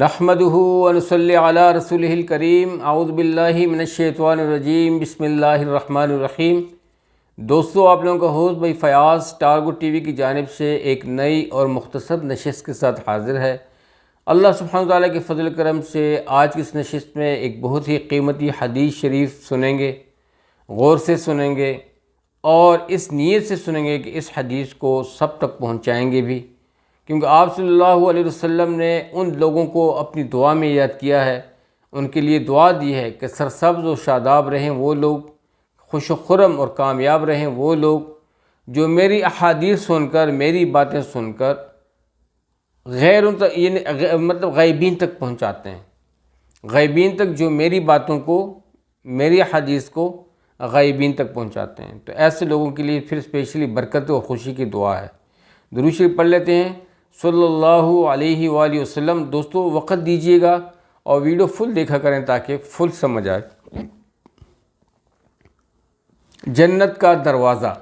नहमदुहु व नुसल्ली अला रसूलिहिल करीम। औज़ु बिल्लाहि मिनश्शैतानिर्रजीम। बिस्मिल्लाहिर्रहमानिर्रहीम। दोस्तों, आप लोगों का होस्ट भाई फ़याज़ स्टारगो टीवी की जानिब से एक नई और मुख्तसर नशिस्त के साथ हाज़िर है। अल्लाह सुब्हानहू तआला के फ़ज़ल करम से आज की इस नशिस्त में एक बहुत ही कीमती हदीस शरीफ सुनेंगे, गौर से सुनेंगे और इस नीयत से सुनेंगे कि इस हदीस को सब तक पहुँचाएँगे भी, क्योंकि आप सल्लल्लाहु अलैहि वसल्लम ने उन लोगों को अपनी दुआ में याद किया है, उनके लिए दुआ दी है कि सरसब्ज़ और शादाब रहें वो लोग, खुश खुरम और कामयाब रहें वो लोग जो मेरी अहादीस सुनकर, मेरी बातें सुनकर गैरों तक मतलब गैबीन तक पहुँचाते हैं। गैबीन तक जो मेरी बातों को, मेरी अहादीस को गैबीन तक पहुँचाते हैं, तो ऐसे लोगों के लिए फिर स्पेशली बरकत और ख़ुशी की दुआ है। दुरूद शरीफ पढ़ लेते हैं सल्लल्लाहु अलैहि वसल्लम। दोस्तों, वक़्त दीजिएगा और वीडियो फुल देखा करें ताकि फुल समझ आए। जन्नत का दरवाज़ा।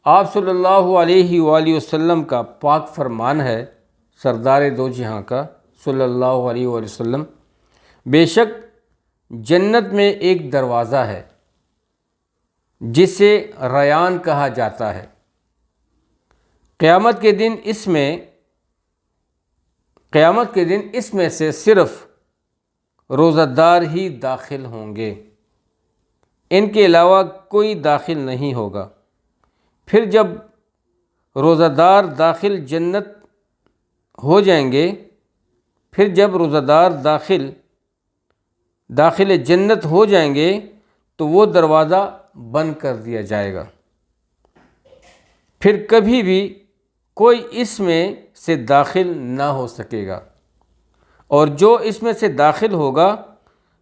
आप सल्लल्लाहु अलैहि वसल्लम का पाक फरमान है, सरदार दो जहां का सल्लल्लाहु अलैहि वसल्लम, बेशक जन्नत में एक दरवाज़ा है जिसे रयान कहा जाता है। क़यामत के दिन इसमें से सिर्फ रोज़ादार ही दाखिल होंगे, इनके अलावा कोई दाखिल नहीं होगा। फिर जब रोज़ादार दाखिल जन्नत हो जाएंगे, फिर जब रोज़ादार दाखिल जन्नत हो जाएंगे तो वो दरवाज़ा बंद कर दिया जाएगा। फिर कभी भी कोई इसमें से दाखिल ना हो सकेगा, और जो इसमें से दाखिल होगा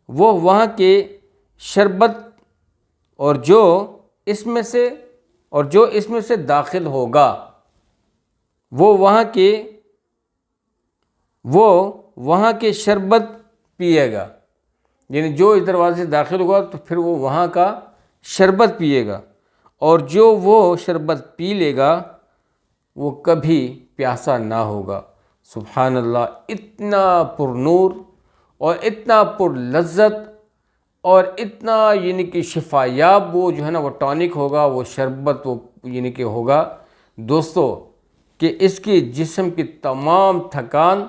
वो वहाँ के शरबत और जो इसमें से दाखिल होगा वो वहाँ के शरबत पिएगा। यानी जो इस दरवाजे से दाखिल होगा तो फिर वो वहाँ का शरबत पिएगा, और जो वो शरबत पी लेगा वो कभी प्यासा ना होगा। सुभान अल्लाह, इतना पुरनूर और इतना पुरलज़्ज़त और इतना यानी कि शिफायाब वो जो है ना वो टॉनिक होगा, वो शरबत वो यानी कि होगा दोस्तों, कि इसके जिस्म की तमाम थकान,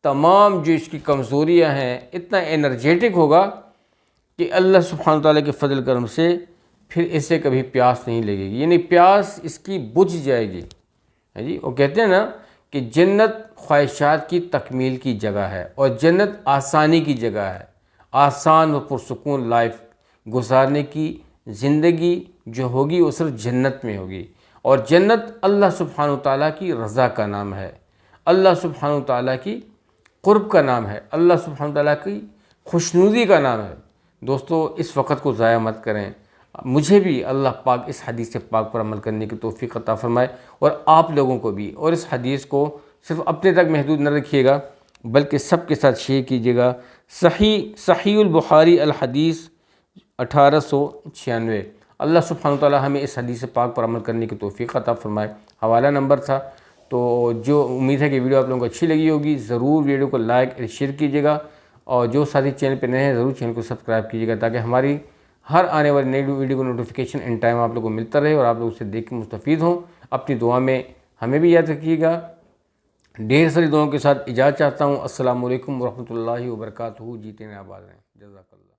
तमाम जो इसकी कमज़ोरियां हैं, इतना एनर्जेटिक होगा कि अल्लाह सुब्हानहू तआला के फ़ज़ल करम से फिर इसे कभी प्यास नहीं लगेगी, यानी प्यास इसकी बुझ जाएगी। है जी। वो कहते हैं ना कि जन्नत ख्वाहिशात की तकमील की जगह है और जन्नत आसानी की जगह है। आसान और पुरसुकून लाइफ गुजारने की ज़िंदगी जो होगी वो सिर्फ जन्नत में होगी, और जन्नत अल्लाह सुब्हानहू तआला की रज़ा का नाम है, अल्लाह सुब्हानहू तआला की क़ुर्ब का नाम है, अल्लाह सुब्हानहू तआला की खुशनुदी का नाम है। दोस्तों, इस वक़्त को ज़ाया मत करें। मुझे भी अल्लाह पाक इस हदीस पाक पर अमल करने की तौफ़ीक़ अता फ़रमाए, और आप लोगों को भी। और इस हदीस को सिर्फ अपने तक महदूद न रखिएगा बल्कि सबके साथ शेयर कीजिएगा। सहीहुल बुखारी अल हदीस 1896। अल्लाह सुब्हानहू तआला हमें इस हदीस पाक पर अमल करने की तौफ़ीक़ अता फ़रमाए। हवाला नंबर था। तो जो उम्मीद है कि वीडियो आप लोगों को अच्छी लगी होगी। ज़रूर वीडियो को लाइक और शेयर कीजिएगा, और जो साथी चैनल पर नए हैं ज़रूर चैनल को सब्सक्राइब कीजिएगा, ताकि हमारी हर आने वाली नई वीडियो को नोटिफिकेशन इन टाइम आप लोगों को मिलता रहे और आप लोग उसे देख के मुस्तफ़ीद हों। अपनी दुआ में हमें भी याद रखिएगा। ढेर सारी दुआओं के साथ इजाज़त चाहता हूँ। अस्सलामु अलैकुम वरहमतुल्लाहि वबरकातुहू। जीते हैं, आबाद रहें। जज़ाकल्लाह।